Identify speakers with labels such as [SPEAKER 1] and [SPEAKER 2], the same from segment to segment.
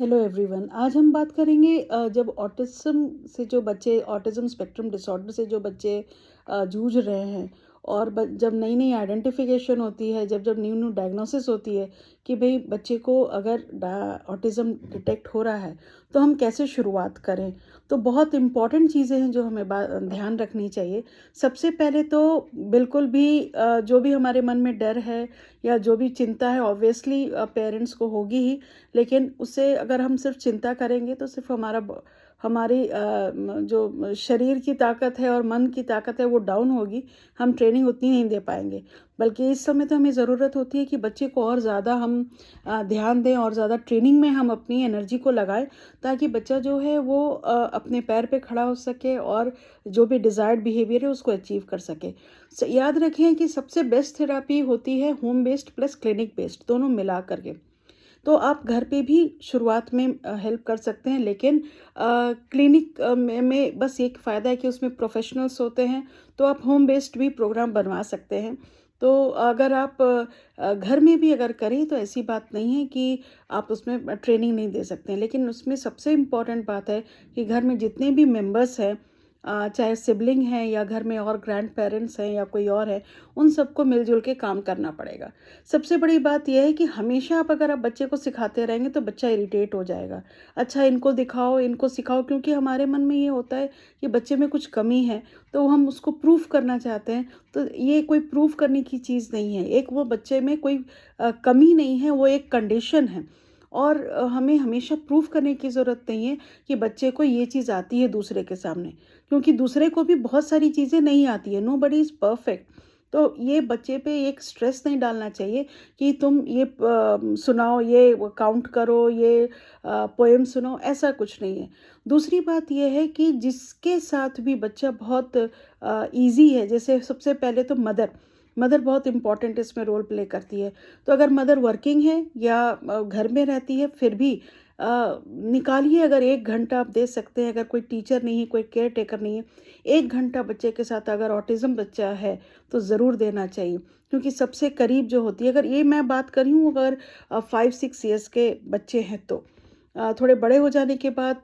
[SPEAKER 1] Hello everyone. आज हम बात करेंगे जब ऑटिज्म स्पेक्ट्रम डिसऑर्डर से जो बच्चे जूझ रहे हैं और जब नई नई आइडेंटिफिकेशन होती है, जब जब न्यू न्यू डायग्नोसिस होती है कि भाई बच्चे को अगर ऑटिज्म डिटेक्ट हो रहा है तो हम कैसे शुरुआत करें। तो बहुत इम्पॉर्टेंट चीज़ें हैं जो हमें ध्यान रखनी चाहिए। सबसे पहले तो बिल्कुल भी जो भी हमारे मन में डर है या जो भी चिंता है ऑब्वियसली पेरेंट्स को होगी ही, लेकिन उससे अगर हम सिर्फ चिंता करेंगे तो सिर्फ हमारी जो शरीर की ताकत है और मन की ताकत है वो डाउन होगी। हम ट्रेनिंग उतनी नहीं दे पाएंगे। बल्कि इस समय तो हमें ज़रूरत होती है कि बच्चे को और ज़्यादा हम ध्यान दें और ज़्यादा ट्रेनिंग में हम अपनी एनर्जी को लगाएं, ताकि बच्चा जो है वो अपने पैर पे खड़ा हो सके और जो भी डिज़ायर्ड बिहेवियर है उसको अचीव कर सके। याद रखें कि सबसे बेस्ट थेरापी होती है home based plus clinic based, दोनों मिला करके। तो आप घर पे भी शुरुआत में हेल्प कर सकते हैं, लेकिन क्लिनिक में बस एक फ़ायदा है कि उसमें प्रोफेशनल्स होते हैं, तो आप होम बेस्ड भी प्रोग्राम बनवा सकते हैं। तो अगर आप घर में भी अगर करें तो ऐसी बात नहीं है कि आप उसमें ट्रेनिंग नहीं दे सकते हैं, लेकिन उसमें सबसे इम्पॉर्टेंट बात है कि घर में जितने भी मेंबर्स हैं, चाहे सिबलिंग हैं या घर में और ग्रैंड पेरेंट्स हैं या कोई और है, उन सबको मिलजुल के काम करना पड़ेगा। सबसे बड़ी बात यह है कि हमेशा अगर आप बच्चे को सिखाते रहेंगे तो बच्चा इरिटेट हो जाएगा। अच्छा, इनको दिखाओ, इनको सिखाओ, क्योंकि हमारे मन में ये होता है कि बच्चे में कुछ कमी है, तो हम उसको प्रूफ करना चाहते हैं। तो ये कोई प्रूफ करने की चीज़ नहीं है। एक वो बच्चे में कोई कमी नहीं है, वो एक कंडीशन है। और हमें हमेशा प्रूफ करने की ज़रूरत नहीं है कि बच्चे को ये चीज़ आती है दूसरे के सामने, क्योंकि दूसरे को भी बहुत सारी चीज़ें नहीं आती है। Nobody is perfect. तो ये बच्चे पे एक स्ट्रेस नहीं डालना चाहिए कि तुम ये सुनाओ, ये काउंट करो, ये पोएम सुनाओ, ऐसा कुछ नहीं है। दूसरी बात ये है कि जिसके साथ भी बच्चा बहुत ईज़ी है, जैसे सबसे पहले तो मदर मदर बहुत इम्पॉर्टेंट इसमें रोल प्ले करती है। तो अगर मदर वर्किंग है या घर में रहती है, फिर भी निकालिए, अगर 1 घंटा आप दे सकते हैं, अगर कोई टीचर नहीं है, कोई केयर टेकर नहीं है, 1 घंटा बच्चे के साथ अगर ऑटिज़्म बच्चा है तो ज़रूर देना चाहिए। क्योंकि सबसे करीब जो होती है, अगर ये मैं बात कर रही हूँ, अगर 5-6 ईयर्स के बच्चे हैं तो थोड़े बड़े हो जाने के बाद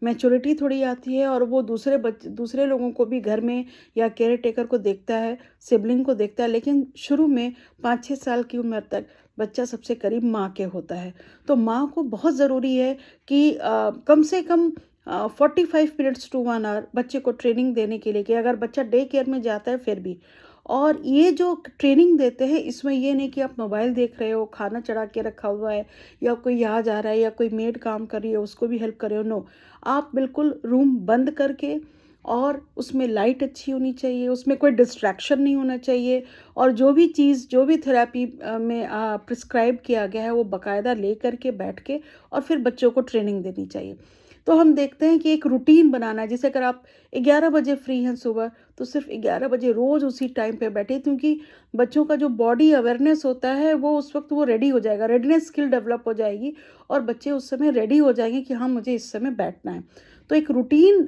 [SPEAKER 1] मैच्योरिटी थोड़ी आती है और वो दूसरे लोगों को भी घर में या केयर टेकर को देखता है, सिबलिंग को देखता है। लेकिन शुरू में 5-6 साल की उम्र तक बच्चा सबसे करीब माँ के होता है। तो माँ को बहुत ज़रूरी है कि कम से कम 45 मिनट्स टू 1 आवर बच्चे को ट्रेनिंग देने के लिए, कि अगर बच्चा डे केयर में जाता है फिर भी। और ये जो ट्रेनिंग देते हैं, इसमें ये नहीं कि आप मोबाइल देख रहे हो, खाना चढ़ा के रखा हुआ है, या कोई आ जा रहा है या कोई मेड काम कर रही है उसको भी हेल्प कर रहे हो। नो, आप बिल्कुल रूम बंद करके, और उसमें लाइट अच्छी होनी चाहिए, उसमें कोई डिस्ट्रैक्शन नहीं होना चाहिए, और जो भी चीज़, जो भी थेरेपी में प्रिस्क्राइब किया गया है वो बाकायदा ले करके बैठ के और फिर बच्चों को ट्रेनिंग देनी चाहिए। तो हम देखते हैं कि एक रूटीन बनाना है। जैसे अगर आप 11 बजे फ्री हैं सुबह, तो सिर्फ 11 बजे रोज़ उसी टाइम पे बैठे, क्योंकि बच्चों का जो बॉडी अवेयरनेस होता है वो उस वक्त वो रेडी हो जाएगा, रेडीनेस स्किल डेवलप हो जाएगी, और बच्चे उस समय रेडी हो जाएंगे कि हाँ, मुझे इस समय बैठना है। तो एक रूटीन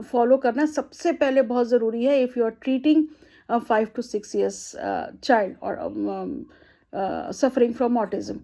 [SPEAKER 1] फॉलो करना सबसे पहले बहुत ज़रूरी है if you are treating 5 to 6 years child और सफरिंग फ्रॉम ऑटिज्म।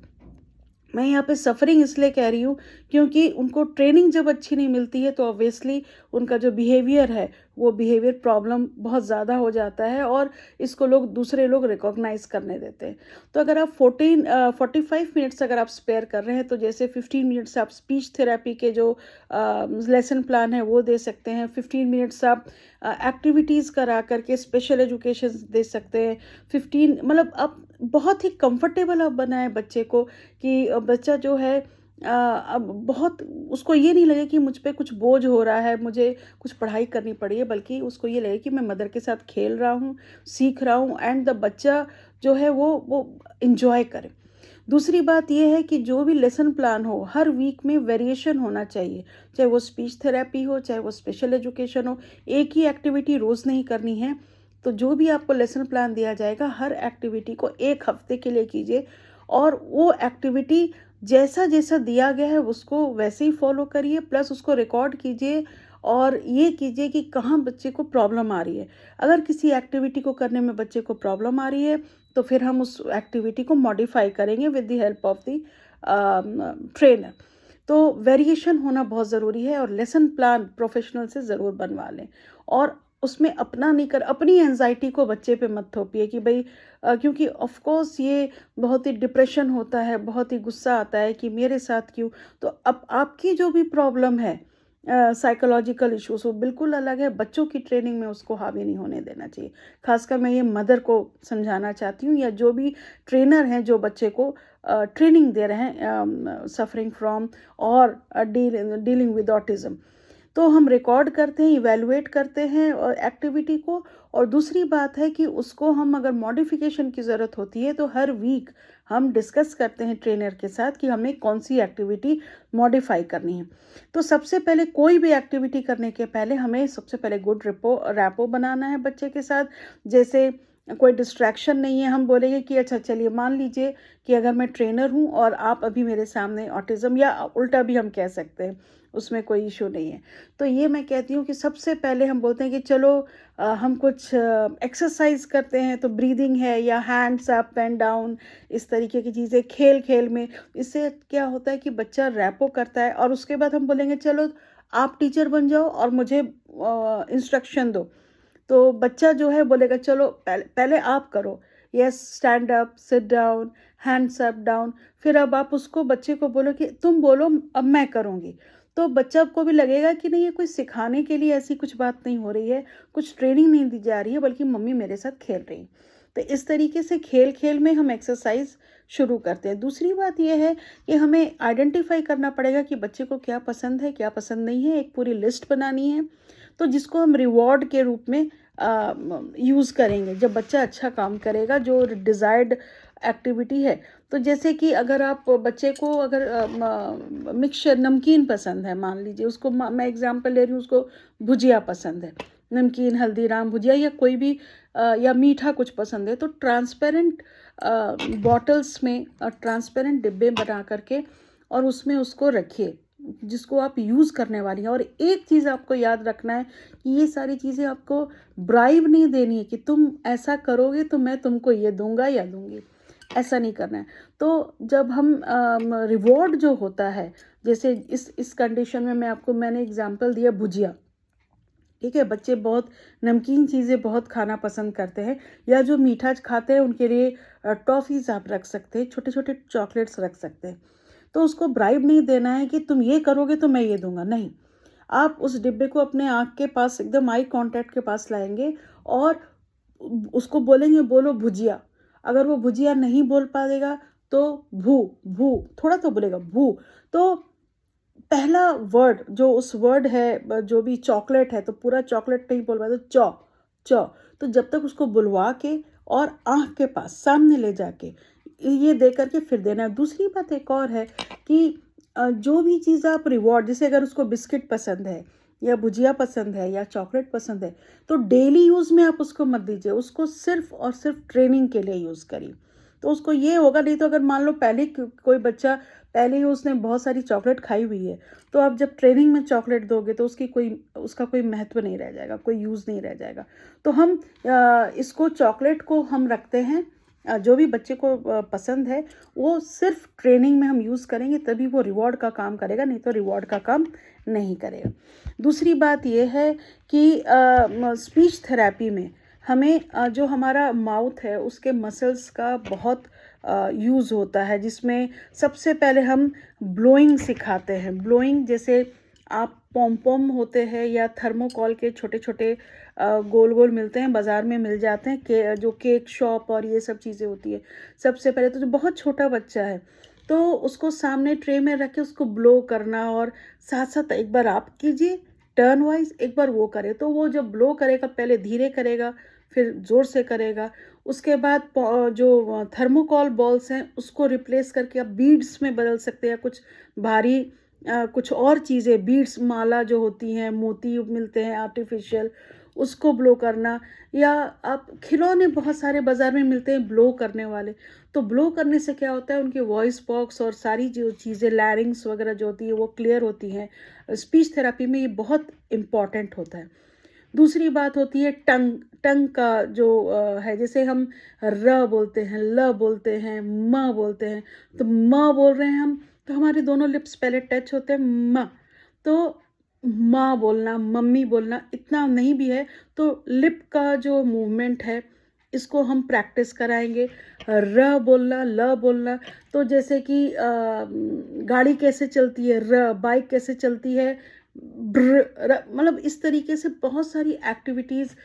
[SPEAKER 1] मैं यहाँ पे सफ़रिंग इसलिए कह रही हूँ क्योंकि उनको ट्रेनिंग जब अच्छी नहीं मिलती है तो ऑब्वियसली उनका जो बिहेवियर है वो बिहेवियर प्रॉब्लम बहुत ज़्यादा हो जाता है, और इसको दूसरे लोग रिकॉग्नाइज़ करने देते हैं। तो अगर आप 45 मिनट्स अगर आप स्पेयर कर रहे हैं, तो जैसे 15 मिनट्स आप स्पीच थेरेपी के जो लेसन प्लान है वो दे सकते हैं, 15 मिनट्स आप एक्टिविटीज़ करा करके स्पेशल एजुकेशन दे सकते हैं। 15 मतलब आप बहुत ही कंफर्टेबल आप बनाएं बच्चे को, कि बच्चा जो है अब बहुत, उसको ये नहीं लगे कि मुझ पे कुछ बोझ हो रहा है, मुझे कुछ पढ़ाई करनी पड़ी है, बल्कि उसको ये लगे कि मैं मदर के साथ खेल रहा हूँ, सीख रहा हूँ, एंड द बच्चा जो है वो इंजॉय करे। दूसरी बात यह है कि जो भी लेसन प्लान हो, हर वीक में वेरिएशन होना चाहिए, चाहे वो स्पीच थेरेपी हो, चाहे वो स्पेशल एजुकेशन हो। एक ही एक्टिविटी रोज़ नहीं करनी है। तो जो भी आपको लेसन प्लान दिया जाएगा, हर एक्टिविटी को 1 हफ्ते के लिए कीजिए, और वो एक्टिविटी जैसा जैसा दिया गया है उसको वैसे ही फॉलो करिए, प्लस उसको रिकॉर्ड कीजिए, और ये कीजिए कि कहाँ बच्चे को प्रॉब्लम आ रही है। अगर किसी एक्टिविटी को करने में बच्चे को प्रॉब्लम आ रही है, तो फिर हम उस एक्टिविटी को मॉडिफाई करेंगे with the help of the trainer. तो वेरिएशन होना बहुत ज़रूरी है और लेसन प्लान प्रोफेशनल से ज़रूर बनवा लें। और उसमें अपना नहीं कर अपनी एंजाइटी को बच्चे पे मत थोपिए कि भाई क्योंकि ऑफ कोर्स ये बहुत ही डिप्रेशन होता है, बहुत ही गुस्सा आता है कि मेरे साथ क्यों। तो अब आपकी जो भी प्रॉब्लम है साइकोलॉजिकल इश्यूज वो बिल्कुल अलग है, बच्चों की ट्रेनिंग में उसको हावी नहीं होने देना चाहिए। खासकर मैं ये मदर को समझाना चाहती हूँ या जो भी ट्रेनर हैं जो बच्चे को ट्रेनिंग दे रहे हैं सफरिंग फ्रॉम और डीलिंग विद ऑटिज्म। तो हम रिकॉर्ड करते हैं, इवैल्यूएट करते हैं और एक्टिविटी को। और दूसरी बात है कि उसको हम अगर मॉडिफिकेशन की ज़रूरत होती है तो हर वीक हम डिस्कस करते हैं ट्रेनर के साथ कि हमें कौन सी एक्टिविटी मॉडिफाई करनी है। तो सबसे पहले कोई भी एक्टिविटी करने के पहले हमें सबसे पहले गुड रैपो बनाना है बच्चे के साथ। जैसे कोई डिस्ट्रैक्शन नहीं है, हम बोलेंगे कि अच्छा चलिए मान लीजिए कि अगर मैं ट्रेनर हूँ और आप अभी मेरे सामने ऑटिज्म, या उल्टा भी हम कह सकते हैं, उसमें कोई इशू नहीं है। तो ये मैं कहती हूँ कि सबसे पहले हम बोलते हैं कि चलो हम कुछ एक्सरसाइज करते हैं, तो ब्रीदिंग है या हैंड्स अप एंड डाउन, इस तरीके की चीज़ें खेल खेल में। इससे क्या होता है कि बच्चा रैपो करता है और उसके बाद हम बोलेंगे चलो आप टीचर बन जाओ और मुझे इंस्ट्रक्शन दो। तो बच्चा जो है बोलेगा चलो पहले पहले आप करो, yes stand up, sit down, hands up down. फिर अब आप उसको बच्चे को बोलो कि तुम बोलो अब मैं करूँगी। तो बच्चा को भी लगेगा कि नहीं ये कोई सिखाने के लिए ऐसी कुछ बात नहीं हो रही है, कुछ ट्रेनिंग नहीं दी जा रही है, बल्कि मम्मी मेरे साथ खेल रही। तो इस तरीके से खेल खेल में हम एक्सरसाइज शुरू करते हैं। दूसरी बात यह है कि हमें आइडेंटिफाई करना पड़ेगा कि बच्चे को क्या पसंद है क्या पसंद नहीं है, एक पूरी लिस्ट बनानी है। तो जिसको हम रिवॉर्ड के रूप में यूज़ करेंगे जब बच्चा अच्छा काम करेगा, जो डिज़ायर्ड एक्टिविटी है। तो जैसे कि अगर आप बच्चे को अगर मिक्सचर नमकीन पसंद है, मान लीजिए उसको मैं एग्जांपल ले रही हूँ, उसको भुजिया पसंद है, नमकीन हल्दीराम भुजिया या कोई भी या मीठा कुछ पसंद है, तो ट्रांसपेरेंट बॉटल्स में ट्रांसपेरेंट डिब्बे बना करके और उसमें उसको रखिए जिसको आप यूज़ करने वाली हैं। और एक चीज़ आपको याद रखना है कि ये सारी चीज़ें आपको ब्राइब नहीं देनी है कि तुम ऐसा करोगे तो मैं तुमको ये दूंगा या दूंगी, ऐसा नहीं करना है। तो जब हम रिवॉर्ड जो होता है, जैसे इस कंडीशन में मैंने एग्जांपल दिया भुजिया, ठीक है, बच्चे बहुत नमकीन चीज़ें बहुत खाना पसंद करते हैं, या जो मीठा खाते हैं उनके लिए टॉफ़ीज़ आप रख सकते हैं, छोटे छोटे चॉकलेट्स रख सकते हैं। तो उसको ब्राइब नहीं देना है कि तुम ये करोगे तो मैं ये दूंगा, नहीं। आप उस डिब्बे को अपने आँख के पास एकदम आई कांटेक्ट के पास लाएंगे और उसको बोलेंगे बोलो भुजिया। अगर वो भुजिया नहीं बोल पाएगा तो भू भू थोड़ा तो बोलेगा भू। तो पहला वर्ड जो उस वर्ड है जो भी चॉकलेट है, तो पूरा चॉकलेट नहीं बोल पाए तो चौ चौ। तो जब तक उसको बुलवा के और आँख के पास सामने ले जाके ये दे करके फिर देना है। दूसरी बात एक और है कि जो भी चीज़ आप रिवॉर्ड, जैसे अगर उसको बिस्किट पसंद है या भुजिया पसंद है या चॉकलेट पसंद है, तो डेली यूज़ में आप उसको मत दीजिए, उसको सिर्फ और सिर्फ ट्रेनिंग के लिए यूज़ करिए। तो उसको ये होगा, नहीं तो अगर मान लो पहले कोई बच्चा पहले ही उसने बहुत सारी चॉकलेट खाई हुई है, तो आप जब ट्रेनिंग में चॉकलेट दोगे तो उसका कोई महत्व नहीं रह जाएगा, कोई यूज़ नहीं रह जाएगा। तो हम इसको चॉकलेट को हम रखते हैं जो भी बच्चे को पसंद है वो सिर्फ ट्रेनिंग में हम यूज़ करेंगे, तभी वो रिवॉर्ड का काम करेगा, नहीं तो रिवॉर्ड का काम नहीं करेगा। दूसरी बात ये है कि स्पीच थेरेपी में हमें जो हमारा माउथ है उसके मसल्स का बहुत यूज़ होता है, जिसमें सबसे पहले हम ब्लोइंग सिखाते हैं। ब्लोइंग जैसे आप पॉम पॉम होते हैं या थर्मोकॉल के छोटे छोटे गोल गोल मिलते हैं, बाज़ार में मिल जाते हैं, जो केक शॉप और ये सब चीज़ें होती है। सबसे पहले तो जो बहुत छोटा बच्चा है तो उसको सामने ट्रे में रख के उसको ब्लो करना, और साथ साथ एक बार आप कीजिए टर्न वाइज, एक बार वो करे। तो वो जब ब्लो करेगा पहले धीरे करेगा फिर ज़ोर से करेगा। उसके बाद जो थर्मोकॉल बॉल्स हैं उसको रिप्लेस करके आप बीड्स में बदल सकते हैं, कुछ भारी कुछ और चीज़ें, बीड्स माला जो होती हैं, मोती मिलते हैं आर्टिफिशियल, उसको ब्लो करना। या आप खिलौने बहुत सारे बाज़ार में मिलते हैं ब्लो करने वाले। तो ब्लो करने से क्या होता है, उनके वॉइस बॉक्स और सारी जो चीज़ें लैरिंग्स वगैरह जो होती है वो क्लियर होती हैं। स्पीच थेरेपी में ये बहुत इम्पॉर्टेंट होता है। दूसरी बात होती है टंग टंग का जो है, जैसे हम र बोलते हैं, ल बोलते हैं, म बोलते हैं। तो म बोल रहे हैं हम, तो हमारे दोनों लिप्स पहले टच होते हैं म, तो माँ बोलना, मम्मी बोलना इतना नहीं भी है तो लिप का जो मूवमेंट है इसको हम प्रैक्टिस कराएंगे। र बोलना, ल बोलना, तो जैसे कि गाड़ी कैसे चलती है, र, बाइक कैसे चलती है, मतलब इस तरीके से बहुत सारी एक्टिविटीज़।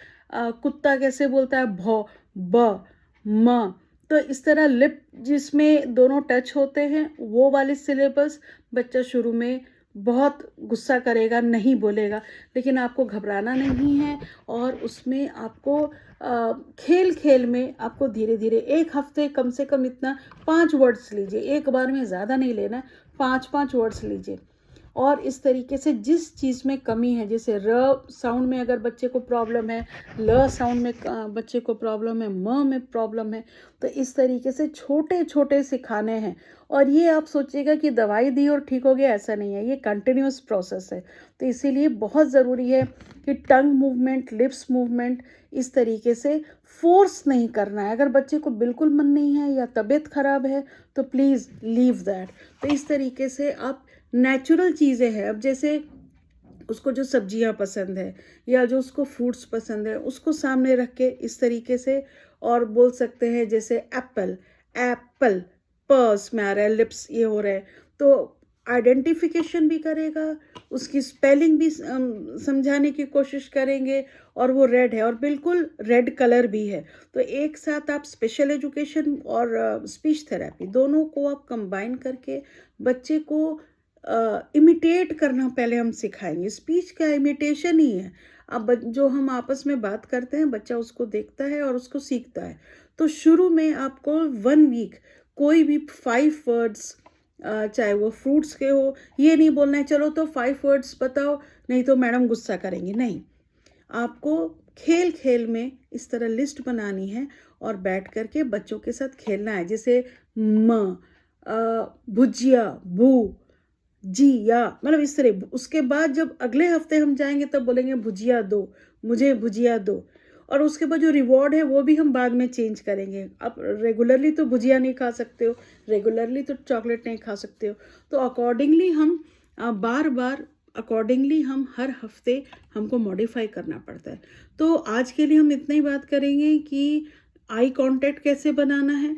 [SPEAKER 1] कुत्ता कैसे बोलता है, भौ, ब, म। तो इस तरह लिप जिसमें दोनों टच होते हैं वो वाले सिलेबस बच्चा शुरू में बहुत गुस्सा करेगा, नहीं बोलेगा, लेकिन आपको घबराना नहीं है। और उसमें आपको खेल खेल में आपको धीरे धीरे 1 हफ्ते कम से कम इतना 5 वर्ड्स लीजिए, एक बार में ज़्यादा नहीं लेना, 5-5 वर्ड्स लीजिए। और इस तरीके से जिस चीज़ में कमी है, जैसे र साउंड में अगर बच्चे को प्रॉब्लम है, ल साउंड में बच्चे को प्रॉब्लम है, म में प्रॉब्लम है, तो इस तरीके से छोटे छोटे सिखाने हैं। और ये आप सोचिएगा कि दवाई दी और ठीक हो गया, ऐसा नहीं है, ये कंटिन्यूस प्रोसेस है। तो इसीलिए बहुत ज़रूरी है कि टंग मूवमेंट, लिप्स मूवमेंट इस तरीके से फोर्स नहीं करना है। अगर बच्चे को बिल्कुल मन नहीं है या तबीयत ख़राब है तो प्लीज़ लीव दैट। तो इस तरीके से आप नेचुरल चीज़ें हैं, अब जैसे उसको जो सब्जियां पसंद है या जो उसको फ्रूट्स पसंद है उसको सामने रख के इस तरीके से और बोल सकते हैं, जैसे एप्पल, एप्पल, पर्स में आ रहा है, लिप्स ये हो रहे हैं, तो आइडेंटिफिकेशन भी करेगा, उसकी स्पेलिंग भी समझाने की कोशिश करेंगे। और वो रेड है और बिल्कुल रेड कलर भी है, तो एक साथ आप स्पेशल एजुकेशन और स्पीच थेरेपी दोनों को आप कंबाइन करके बच्चे को इमिटेट करना पहले हम सिखाएंगे। स्पीच का इमिटेशन ही है। अब जो हम आपस में बात करते हैं बच्चा उसको देखता है और उसको सीखता है। तो शुरू में आपको 1 वीक कोई भी 5 वर्ड्स, चाहे वो फ्रूट्स के हो, ये नहीं बोलना है चलो तो 5 वर्ड्स बताओ नहीं तो मैडम गुस्सा करेंगे, नहीं। आपको खेल खेल में इस तरह लिस्ट बनानी है और बैठ करके बच्चों के साथ खेलना है, जैसे म, भुजिया, भू, जी, या, मतलब इस तरह। उसके बाद जब अगले हफ्ते हम जाएंगे तब बोलेंगे भुजिया दो, मुझे भुजिया दो। और उसके बाद जो रिवॉर्ड है वो भी हम बाद में चेंज करेंगे। आप रेगुलरली तो भुजिया नहीं खा सकते हो, रेगुलरली तो चॉकलेट नहीं खा सकते हो, तो अकॉर्डिंगली हम बार बार अकॉर्डिंगली हम हर हफ्ते हमको मॉडिफाई करना पड़ता है। तो आज के लिए हम इतना ही बात करेंगे कि आई कांटेक्ट कैसे बनाना है,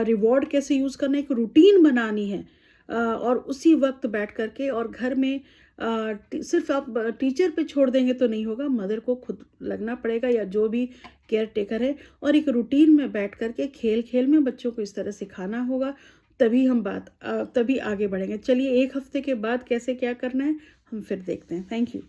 [SPEAKER 1] रिवॉर्ड कैसे यूज़ करना है, एक रूटीन बनानी है। और उसी वक्त बैठ करके और घर में सिर्फ आप टीचर पे छोड़ देंगे तो नहीं होगा, मदर को खुद लगना पड़ेगा या जो भी केयर टेकर है, और एक रूटीन में बैठ करके खेल खेल में बच्चों को इस तरह सिखाना होगा। तभी हम तभी आगे बढ़ेंगे। चलिए 1 हफ्ते के बाद कैसे क्या करना है हम फिर देखते हैं। Thank you.